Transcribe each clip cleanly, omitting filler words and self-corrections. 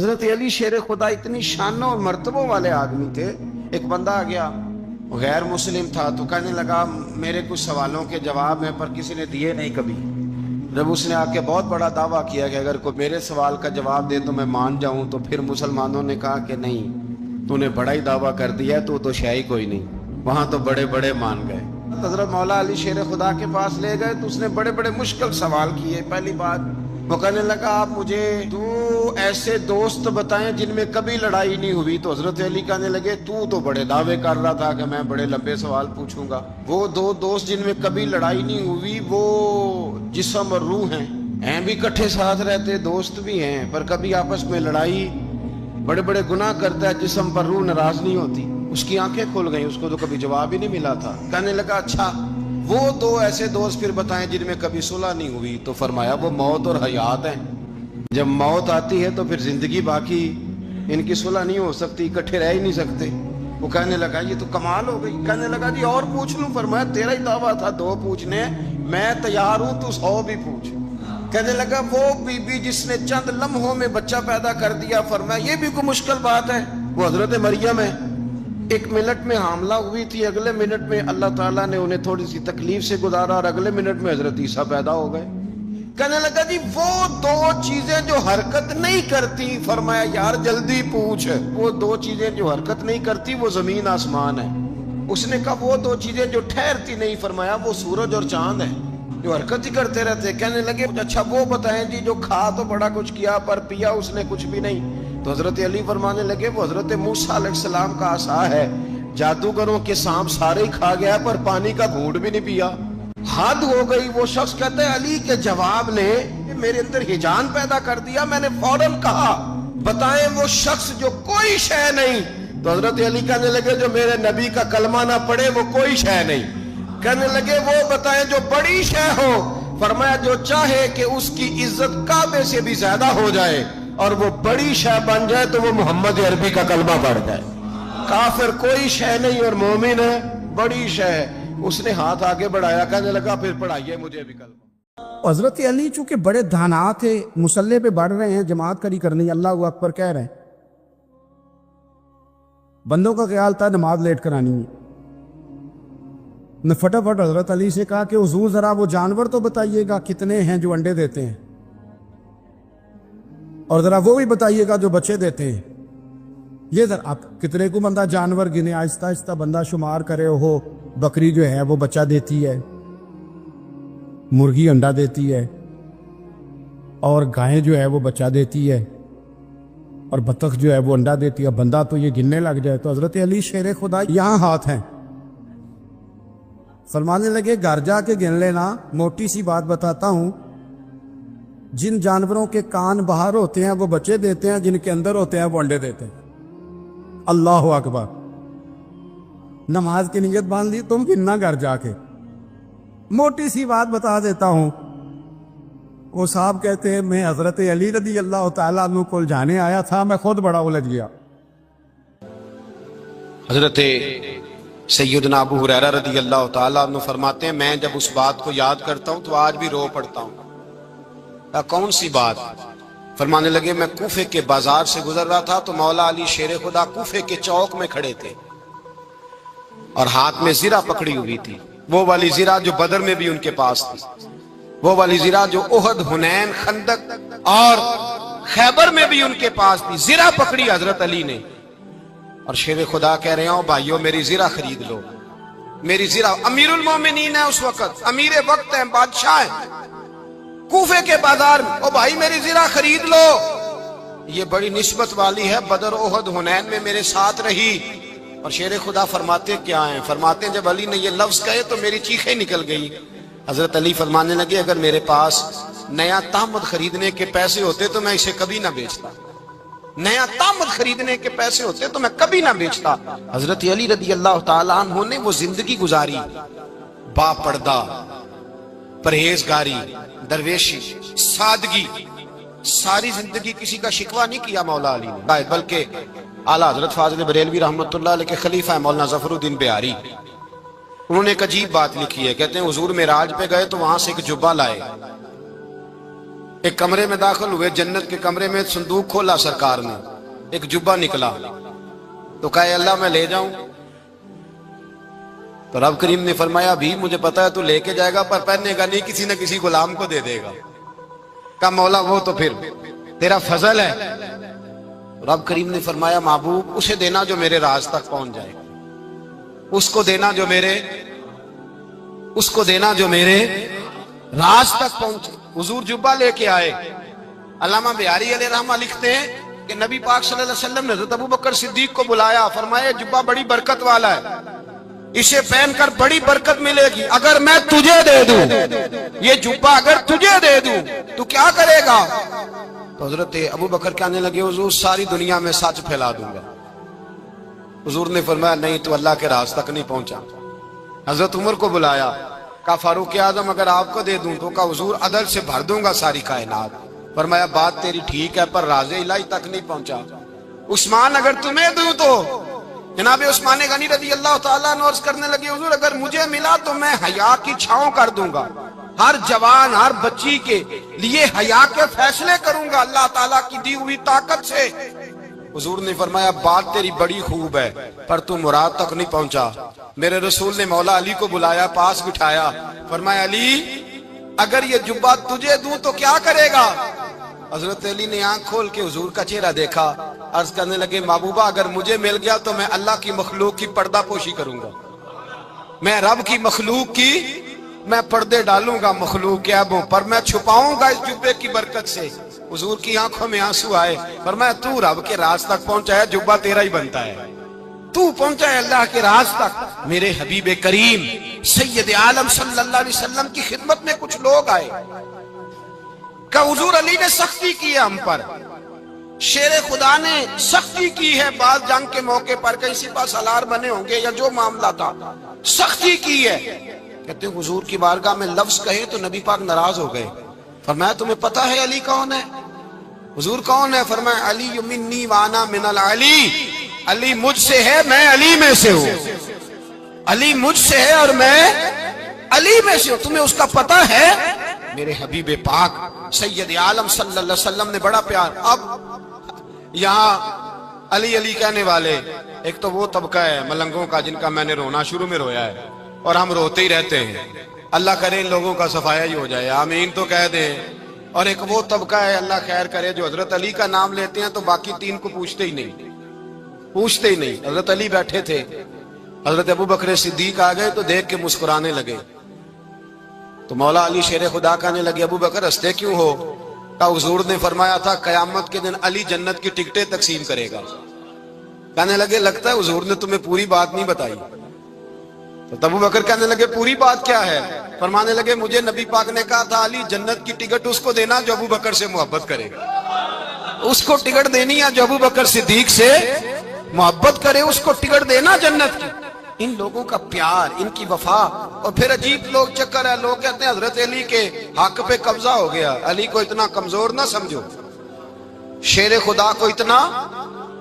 حضرت علی شیر خدا اتنی شانوں اور مرتبوں والے آدمی تھے. ایک بندہ آ گیا غیر مسلم تھا تو کہنے لگا میرے کچھ سوالوں کے جواب ہیں پر کسی نے دیے نہیں کبھی. جب اس نے آ کے بہت بڑا دعویٰ کیا کہ اگر کوئی میرے سوال کا جواب دے تو میں مان جاؤں, تو پھر مسلمانوں نے کہا کہ نہیں, تو نے بڑا ہی دعویٰ کر دیا ہے, تو شے ہی کوئی نہیں. وہاں تو بڑے بڑے مان گئے. حضرت مولا علی شیر خدا کے پاس لے گئے تو اس نے بڑے بڑے مشکل سوال کیے. پہلی بات وہ کہنے لگا آپ مجھے دو ایسے دوست بتائیں جن میں کبھی لڑائی نہیں ہوئی. تو حضرت علی کہنے لگے تو بڑے دعوے کر رہا تھا کہ میں بڑے لمبے سوال پوچھوں گا. وہ دو دوست جن میں کبھی لڑائی نہیں ہوئی وہ جسم اور روح ہیں بھی کٹھے ساتھ رہتے, دوست بھی ہیں, پر کبھی آپس میں لڑائی, بڑے بڑے گناہ کرتا ہے جسم پر روح ناراض نہیں ہوتی. اس کی آنکھیں کھل گئیں, اس کو تو کبھی جواب ہی نہیں ملا تھا. کہنے لگا اچھا وہ دو ایسے دوست پھر بتائیں جن میں کبھی صلح نہیں ہوئی. تو فرمایا وہ موت اور حیات ہیں. جب موت آتی ہے تو پھر زندگی باقی, ان کی صلح نہیں ہو سکتی, اکٹھے رہ ہی نہیں سکتے. وہ کہنے لگا یہ تو کمال ہو گئی. کہنے لگا جی اور پوچھ لوں؟ فرمایا تیرا ہی دعویٰ تھا دو پوچھنے, میں تیار ہوں, تو 100 بھی پوچھ. کہنے لگا وہ بی بی جس نے چند لمحوں میں بچہ پیدا کر دیا. فرمایا یہ بھی کوئی مشکل بات ہے؟ وہ حضرت مریم ہے. 1 منٹ میں حاملہ ہوئی تھی, اگلے منٹ میں اللہ تعالیٰ نے انہیں تھوڑی سی تکلیف سے گزارا اور اگلے منٹ میں حضرت عیسیٰ پیدا ہو گئے. کہنے لگا جی وہ دو چیزیں جو حرکت نہیں کرتی. فرمایا یار جلدی پوچھ. وہ دو چیزیں جو حرکت نہیں کرتی وہ زمین آسمان ہے. اس نے کہا وہ دو چیزیں جو ٹھہرتی نہیں. فرمایا وہ سورج اور چاند ہے جو حرکت ہی کرتے رہتے. کہنے لگے اچھا وہ بتائیں جی جو کھا تو بڑا کچھ کیا پر پیا اس نے کچھ بھی نہیں. تو حضرت علی فرمانے لگے وہ حضرت موسیٰ علیہ السلام کا عصا ہے, جادوگروں کے سانپ سارے ہی کھا گیا پر پانی کا گھونٹ بھی نہیں پیا. حد ہو گئی. وہ شخص کہتا ہے علی کے جواب نے میرے اندر ہیجان پیدا کر دیا. میں نے فوراً کہا بتائیں وہ شخص جو کوئی شے نہیں. تو حضرت علی کہنے لگے جو میرے نبی کا کلمہ نہ پڑھے وہ کوئی شے نہیں. کہنے لگے وہ بتائیں جو بڑی شے ہو. فرمایا جو چاہے کہ اس کی عزت کعبے سے بھی زیادہ ہو جائے اور وہ بڑی شے بن جائے تو وہ محمد عربی کا کلمہ پڑھ جائے. کافر کوئی شے نہیں اور مومن ہے بڑی شے ہے. اس نے ہاتھ آگے بڑھایا, کہنے لگا پھر پڑھائیے مجھے بھی کلمہ. حضرت علی چونکہ بڑے دھانا تھے, مسلح پہ بڑھ رہے ہیں, جماعت کری کرنی, اللہ اکبر کہہ رہے ہیں. بندوں کا خیال تھا نماز لیٹ کرانی ہے. نے فٹافٹ حضرت علی سے کہا کہ حضور ذرا وہ جانور تو بتائیے گا کتنے ہیں جو انڈے دیتے ہیں, اور ذرا وہ بھی بتائیے گا جو بچے دیتے ہیں. یہ ذرا آپ کتنے کو بندہ جانور گنے, آہستہ آہستہ بندہ شمار کرے. ہو بکری جو ہے وہ بچہ دیتی ہے, مرغی انڈا دیتی ہے, اور گائیں جو ہے وہ بچہ دیتی ہے, اور بطخ جو ہے وہ انڈا دیتی ہے. بندہ تو یہ گننے لگ جائے. تو حضرت علی شیر خدا یہاں ہاتھ ہیں. فرمانے لگے گھر جا کے گن لینا. موٹی سی بات بتاتا ہوں, جن جانوروں کے کان باہر ہوتے ہیں وہ بچے دیتے ہیں, جن کے اندر ہوتے ہیں وہ انڈے دیتے ہیں. اللہ اکبر. نماز کی نیت باندھ لی, تم گننا گھر جا کے. موٹی سی بات بتا دیتا ہوں. وہ صاحب کہتے ہیں میں حضرت علی رضی اللہ تعالیٰ عنہ کو جانے آیا تھا, میں خود بڑا الجھ گیا. حضرت سیدنا ابو ہریرہ رضی اللہ تعالیٰ عنہ فرماتے ہیں میں جب اس بات کو یاد کرتا ہوں تو آج بھی رو پڑتا ہوں. کون سی بات؟ فرمانے لگے میں کوفے کے بازار سے گزر رہا تھا تو مولا علی شیر خدا کوفے کے چوک میں کھڑے تھے اور ہاتھ میں زرہ پکڑی ہوئی تھی. وہ والی زرہ جو بدر میں بھی ان کے پاس تھی, وہ والی زرہ جو احد, حنین, خندق اور خیبر میں بھی ان کے پاس تھی. زرہ پکڑی حضرت علی نے اور شیر خدا کہہ رہے ہوں بھائیو میری زرہ خرید لو. میری زرہ, امیر المومنین ہے اس وقت, امیر وقت ہیں, بادشاہ ہیں, کوفے کے بازار میں. او بھائی میری زرہ خرید لو, یہ بڑی نسبت والی ہے, بدر, احد, حنین میں میرے ساتھ رہی. اور شیر خدا فرماتے کیا ہیں؟ فرماتے ہیں جب علی نے یہ لفظ کہے تو میری چیخیں نکل گئی. حضرت علی فرمانے لگے اگر میرے پاس نیا تامد خریدنے کے پیسے ہوتے تو میں اسے کبھی نہ بیچتا. نیا تامد خریدنے کے پیسے ہوتے تو میں کبھی نہ بیچتا. حضرت علی رضی اللہ تعالیٰ عنہ نے وہ زندگی گزاری, با پردہ, پرہیزگاری, درویشی, سادگی, ساری زندگی کسی کا شکوہ نہیں کیا مولا علی نے, بلکہ اعلیٰ حضرت فاضل بریلوی رحمۃ اللہ علیہ کے خلیفہ مولانا ظفر الدین بہاری, انہوں نے ایک عجیب بات لکھی ہے. کہتے ہیں حضور معراج پہ گئے تو وہاں سے ایک جبہ لائے, ایک کمرے میں داخل ہوئے، جنت کے کمرے میں صندوق کھولا سرکار نے، ایک جبہ نکلا تو کہا اے اللہ میں لے جاؤں؟ تو رب کریم نے فرمایا بھی مجھے پتا ہے تو لے کے جائے گا پر پہننے گا نہیں، کسی نہ کسی غلام کو دے دے گا۔ کہا مولا وہ تو پھر تیرا فضل ہے۔ رب کریم نے فرمایا محبوب اسے دینا جو میرے راز تک پہنچ جائے، اس کو دینا جو میرے راز تک پہنچے۔ حضور جبہ لے کے آئے۔ علامہ بہاری علیہ رحمہ لکھتے ہیں کہ نبی پاک صلی اللہ علیہ وسلم نے حضرت ابوبکر صدیق کو بلایا، فرمایا جبہ بڑی برکت والا ہے، اسے پہن کر بڑی برکت ملے گی، اگر میں تجھے دے دوں یہ جبہ، اگر تجھے دے دوں تو کیا کرے گا؟ تو حضرت ابوبکر کہنے لگے حضور ساری دنیا میں سچ پھیلا دوں گا۔ حضور نے فرمایا نہیں تو اللہ کے راز تک نہیں پہنچا۔ حضرت عمر کو بلایا، کہا فاروق اعظم اگر آپ کو دے دوں تو کہا حضور عدل سے بھر دوں گا ساری کائنات۔ فرمایا بات تیری ٹھیک ہے پر راز الہی تک نہیں پہنچا۔ عثمان اگر تمہیں دوں تو جناب عثمان غنی رضی اللہ تعالیٰ عنہ عرض کرنے لگے حضور اگر مجھے ملا تو میں حیا کی چھاؤں کر دوں گا، ہر جوان ہر بچی کے لیے حیا کے فیصلے کروں گا اللہ تعالیٰ کی دی ہوئی طاقت سے۔ حضور نے فرمایا بات تیری بڑی خوب ہے پر تو مراد تک نہیں پہنچا۔ میرے رسول نے مولا علی کو بلایا، پاس بٹھایا، فرمایا علی اگر یہ جبہ تجھے دوں تو کیا کرے گا؟ حضرت علی نے آنکھ کھول کے حضور کا چہرہ دیکھا، عرض کرنے لگے محبوبہ اگر مجھے مل گیا تو میں اللہ کی مخلوق کی پردہ پوشی کروں گا، میں رب کی مخلوق کی میں پردے ڈالوں گا مخلوق کے عیبوں پر، میں چھپاؤں گا اس جبے کی برکت سے۔ حضور کی آنکھوں میں آنسو آئے، فرمایا تو رب کے راز تک پہنچا ہے، جبہ تیرا ہی بنتا ہے، تو پہنچا ہے اللہ کے راز تک۔ میرے حبیب کریم سید عالم صلی اللہ علیہ وسلم کی خدمت میں کچھ لوگ آئے کہ حضور علی نے سختی کی ہے ہم پر، شیر خدا نے سختی کی ہے، بعض جنگ کے موقع پر کہیں سپاہ سالار بنے ہوں گے یا جو معاملہ تھا سختی کی ہے۔ کہتے ہیں حضور کی بارگاہ میں لفظ کہے تو نبی پاک ناراض ہو گئے۔ فرمایا تمہیں پتا ہے علی کون ہے؟ حضور کون ہے؟ فرمایا علی منی وانا من العلی، علی مجھ سے ہے میں علی میں سے ہوں، علی مجھ سے ہے اور میں علی میں سے ہوں، تمہیں اس کا پتہ ہے؟ میرے حبیب پاک سید عالم صلی اللہ علیہ وسلم نے بڑا پیار۔ اب یہاں علی علی کہنے والے ایک تو وہ طبقہ ہے ملنگوں کا جن کا میں نے رونا شروع میں رویا ہے اور ہم روتے ہی رہتے ہیں، اللہ کرے ان لوگوں کا صفایا ہی ہو جائے، آمین تو کہہ دیں۔ اور ایک وہ طبقہ ہے اللہ خیر کرے جو حضرت علی کا نام لیتے ہیں تو باقی تین کو پوچھتے ہی نہیں۔ حضرت علی بیٹھے تھے، حضرت ابوبکر صدیق آ گئے تو دیکھ کے مسکرانے لگے، تو مولا علی شیر خدا کہنے لگے ابوبکر ہنستے کیوں ہو؟ کہا حضور نے فرمایا تھا قیامت کے دن علی جنت کی ٹکٹیں تقسیم کرے گا۔ کہنے لگے لگتا ہے حضور نے تمہیں پوری بات نہیں بتائی۔ تو ابوبکر کہنے لگے پوری بات کیا ہے؟ فرمانے لگے مجھے نبی پاک نے کہا تھا علی جنت کی ٹکٹ اس کو دینا جو ابوبکر سے محبت کرے گا، اس کو ٹکٹ دینی ہے جو ابوبکر صدیق سے محبت کرے، اس کو ٹکٹ دینا جنت کی۔ ان لوگوں کا پیار، ان کی وفا۔ اور پھر عجیب لوگ چکر ہے، لوگ کہتے ہیں حضرت علی کے حق پہ قبضہ ہو گیا، علی کو اتنا کمزور نہ سمجھو، شیر خدا کو اتنا،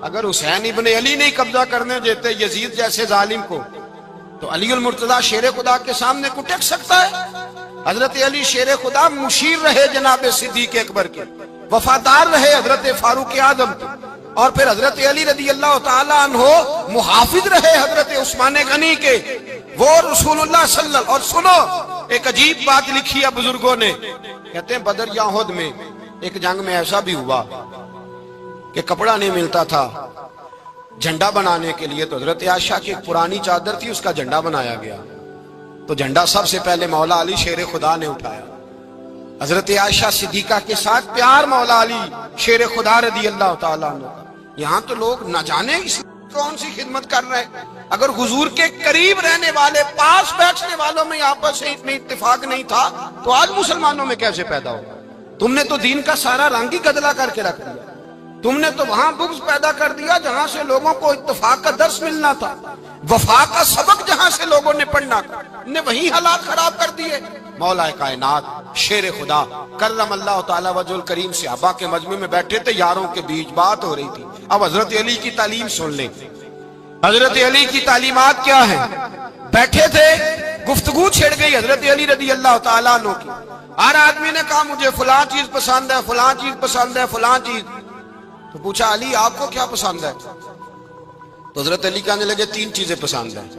اگر حسین ابن علی نہیں قبضہ کرنے دیتے یزید جیسے ظالم کو تو علی المرتضی شیر خدا کے سامنے کو ٹک سکتا ہے؟ حضرت علی شیر خدا مشیر رہے جناب صدیق اکبر کے، وفادار رہے حضرت فاروق اعظم کے، اور پھر حضرت علی رضی اللہ تعالیٰ عنہ محافظ رہے حضرت عثمان غنی کے، وہ رسول اللہ صلی اللہ علیہ وسلم۔ اور سنو ایک عجیب بات لکھی ہے بزرگوں نے، کہتے ہیں بدر یا احد میں ایک جنگ میں ایسا بھی ہوا کہ کپڑا نہیں ملتا تھا جھنڈا بنانے کے لیے، تو حضرت عائشہ کی ایک پرانی چادر تھی، اس کا جھنڈا بنایا گیا، تو جھنڈا سب سے پہلے مولا علی شیر خدا نے اٹھایا۔ حضرت عائشہ صدیقہ کے ساتھ پیار مولا علی شیر خدا رضی اللہ تعالیٰ عنہ کا۔ یہاں تو لوگ نہ جانے اس کون سی خدمت کر رہے ہیں، اگر حضور کے قریب رہنے والے پاس بیٹھنے والوں میں آپس سے اتنی اتفاق نہیں تھا تو آج مسلمانوں میں کیسے پیدا ہو؟ تم نے تو دین کا سارا رنگ ہی گدلا کر کے رکھ دیا، تم نے تو وہاں بغض پیدا کر دیا جہاں سے لوگوں کو اتفاق کا درس ملنا تھا، وفا کا سبق جہاں سے لوگوں نے پڑھنا تھا، نے وہی حالات خراب کر دیے۔ مولا کائنات شیر خدا کرم اللہ تعالیٰ وجہ الکریم صحابہ کے مجمع میں بیٹھے تھے، یاروں کے بیچ بات ہو رہی تھی۔ اب حضرت علی کی تعلیم سن لیں، حضرت علی کی تعلیمات کیا ہیں؟ بیٹھے تھے، گفتگو چھڑ گئی حضرت علی رضی اللہ تعالیٰ عنہ کی، ہر آدمی نے کہا مجھے فلاں چیز پسند ہے، فلاں چیز پسند ہے، فلاں چیز. تو پوچھا علی آپ کو کیا پسند ہے؟ تو حضرت علی کہنے لگے 3 چیزیں پسند ہیں.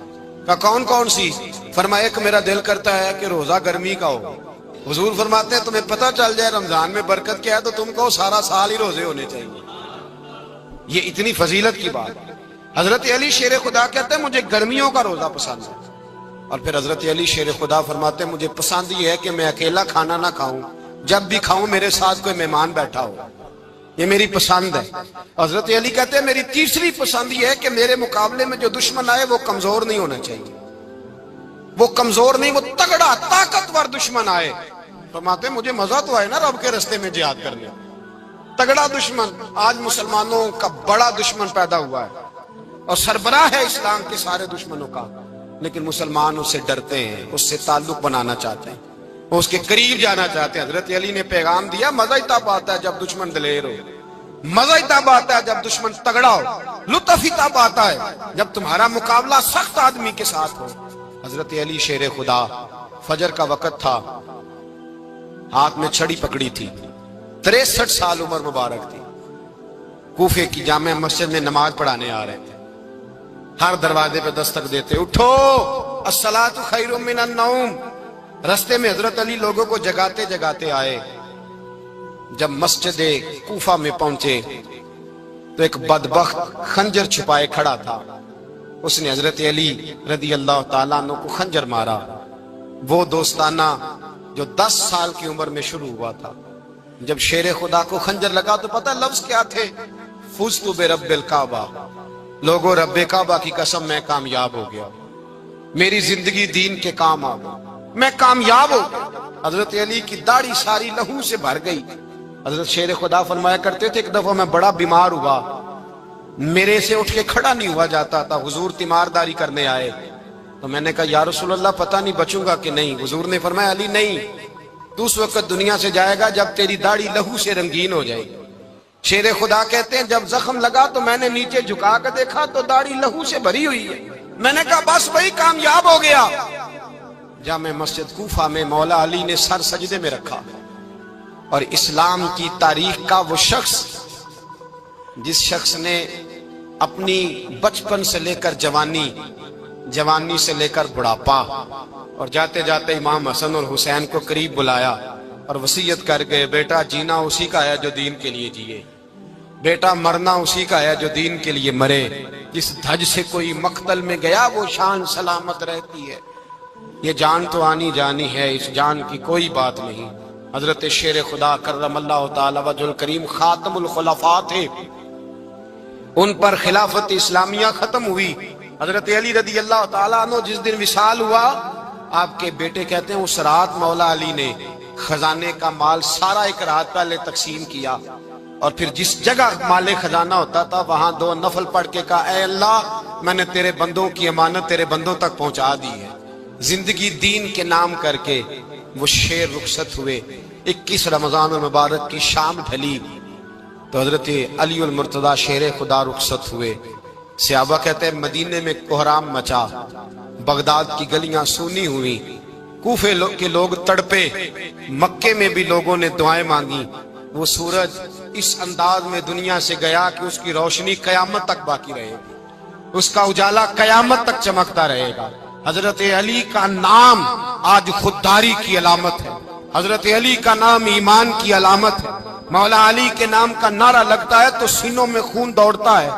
کہا کون کون سی؟ فرمایا ایک میرا دل کرتا ہے کہ روزہ گرمی کا ہو. حضور فرماتے ہیں تمہیں پتہ چل جائے رمضان میں برکت کیا ہے تو تم کو سارا سال ہی روزے ہونے چاہیے. یہ اتنی فضیلت کی بات. حضرت علی شیر خدا کہتے ہیں مجھے گرمیوں کا روزہ پسند ہے. اور پھر حضرت علی شیر خدا فرماتے ہیں مجھے پسند یہ ہے کہ میں اکیلا کھانا نہ کھاؤں، جب بھی کھاؤں میرے ساتھ کوئی مہمان بیٹھا ہو. یہ میری پسند ہے. حضرت علی کہتے ہیں میری تیسری پسند یہ ہے کہ میرے مقابلے میں جو دشمن آئے وہ کمزور نہیں ہونا چاہیے. وہ کمزور نہیں، وہ تگڑا طاقتور دشمن آئے. فرماتے ہیں مجھے مزہ تو آئے نا رب کے رستے میں جہاد کرنے. تگڑا دشمن. آج مسلمانوں کا بڑا دشمن پیدا ہوا ہے اور سربراہ ہے اسلام کے سارے دشمنوں کا، لیکن مسلمان اس سے ڈرتے ہیں، اس سے تعلق بنانا چاہتے ہیں، وہ اس کے قریب جانا چاہتے ہیں. حضرت علی نے پیغام دیا مزہ ہی تب آتا ہے جب دشمن دلیر ہو، مزہ ہی تب آتا ہے جب دشمن تگڑا ہو، لطف ہی تب آتا ہے جب تمہارا مقابلہ سخت آدمی کے ساتھ ہو. حضرت علی شیر خدا. فجر کا وقت تھا، ہاتھ میں چھڑی پکڑی تھی، 63 سال عمر مبارک تھی. کوفے کی جامع مسجد میں نماز پڑھانے آ رہے تھے. ہر دروازے پہ دستک دیتے اٹھو الصلاۃ خیر من النوم. رستے میں حضرت علی لوگوں کو جگاتے جگاتے آئے. جب مسجد کوفہ میں پہنچے تو ایک بدبخت خنجر چھپائے کھڑا تھا. اس نے حضرت علی رضی اللہ تعالیٰ عنہ کو خنجر مارا. وہ دوستانہ جو 10 سال کی عمر میں شروع ہوا تھا. جب شیر خدا کو خنجر لگا تو پتہ لفظ کیا تھے؟ فزت برب الکعبہ. لوگوں رب کعبہ کی قسم میں کامیاب ہو گیا، میری زندگی دین کے کام آ گئی، میں کامیاب ہو گیا. حضرت علی کی داڑھی ساری لہو سے بھر گئی. حضرت شیر خدا فرمایا کرتے تھے ایک دفعہ میں بڑا بیمار ہوا، میرے سے اٹھ کے کھڑا نہیں ہوا جاتا تھا. حضور تیمارداری کرنے آئے تو میں نے کہا یا رسول اللہ پتہ نہیں بچوں گا کہ نہیں. حضور نے فرمایا علی نہیں، تو اس وقت دنیا سے جائے گا جب تیری داڑھی لہو سے رنگین ہو جائے گی. شیر خدا کہتے ہیں جب زخم لگا تو میں نے نیچے جھکا کر دیکھا تو داڑھی لہو سے بھری ہوئی ہے. میں نے کہا بس وہی کامیاب ہو گیا. جامع مسجد کوفہ میں مولا علی نے سر سجدے میں رکھا اور اسلام کی تاریخ کا وہ شخص جس شخص نے اپنی بچپن سے لے کر جوانی، جوانی سے لے کر بڑھاپا، اور جاتے جاتے امام حسن اور حسین کو قریب بلایا اور وصیت کر گئے بیٹا جینا اسی کا ہے جو دین کے لیے جیے، بیٹا مرنا اسی کا ہے جو دین کے لیے مرے. جس دھج سے کوئی مقتل میں گیا وہ شان سلامت رہتی ہے. یہ جان تو آنی جانی ہے، اس جان کی کوئی بات نہیں. حضرت شیر خدا کرم اللہ تعالی وجہ الکریم خاتم الخلفاء تھے، ان پر خلافت اسلامیہ ختم ہوئی. حضرت علی رضی اللہ تعالیٰ عنہ جس دن وصال ہوا، آپ کے بیٹے کہتے ہیں اس رات مولا علی نے خزانے کا مال سارا ایک رات پہلے تقسیم کیا اور پھر جس جگہ مال خزانہ ہوتا تھا وہاں 2 نفل پڑھ کے کہا اے اللہ میں نے تیرے بندوں کی امانت تیرے بندوں تک پہنچا دی ہے. زندگی دین کے نام کر کے وہ شیر رخصت ہوئے. 21 رمضان المبارک کی شام ڈھلی تو حضرت علی المرتضی شیر خدا رخصت ہوئے. صحابہ کہتے ہیں مدینے میں کوہرام مچا، بغداد کی گلیاں سونی ہوئی، کوفے کے لوگ تڑپے، مکے میں بھی لوگوں نے دعائیں مانگی. وہ سورج اس انداز میں دنیا سے گیا کہ اس کی روشنی قیامت تک باقی رہے گی، اس کا اجالا قیامت تک چمکتا رہے گا. حضرت علی کا نام آج خودداری کی علامت ہے، حضرت علی کا نام ایمان کی علامت ہے. مولا علی کے نام کا نعرہ لگتا ہے تو سینوں میں خون دوڑتا ہے،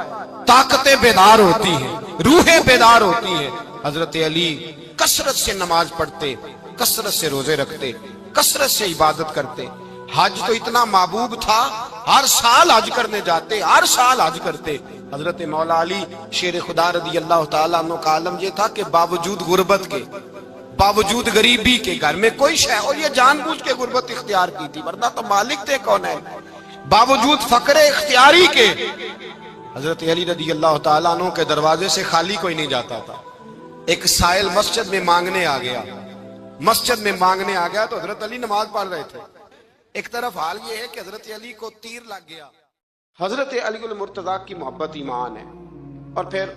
طاقتیں بیدار ہوتی ہیں، روحیں بیدار ہوتی ہیں. حضرت علی کثرت سے نماز پڑھتے، کثرت سے روزے رکھتے، کثرت سے عبادت کرتے. حج تو اتنا محبوب تھا، ہر سال حج کرنے جاتے، ہر سال حج کرتے. حضرت مولا علی شیر خدا رضی اللہ تعالیٰ عنہ کا عالم یہ تھا کہ باوجود غربت کے، باوجود غریبی کے، گھر میں کوئی شے، اور یہ جان بوجھ کے غربت اختیار کی تھی ورنہ تو مالک تھے کون ہے، باوجود فقر اختیاری کے حضرت علی رضی اللہ تعالیٰ عنہ کے دروازے سے خالی کوئی نہیں جاتا تھا. ایک سائل مسجد میں مانگنے آ گیا، مسجد میں مانگنے آ گیا تو حضرت علی نماز پڑھ رہے تھے. ایک طرف حال یہ ہے کہ حضرت علی کو تیر لگ گیا. حضرت علی المرتضی کی محبت ایمان ہے. اور پھر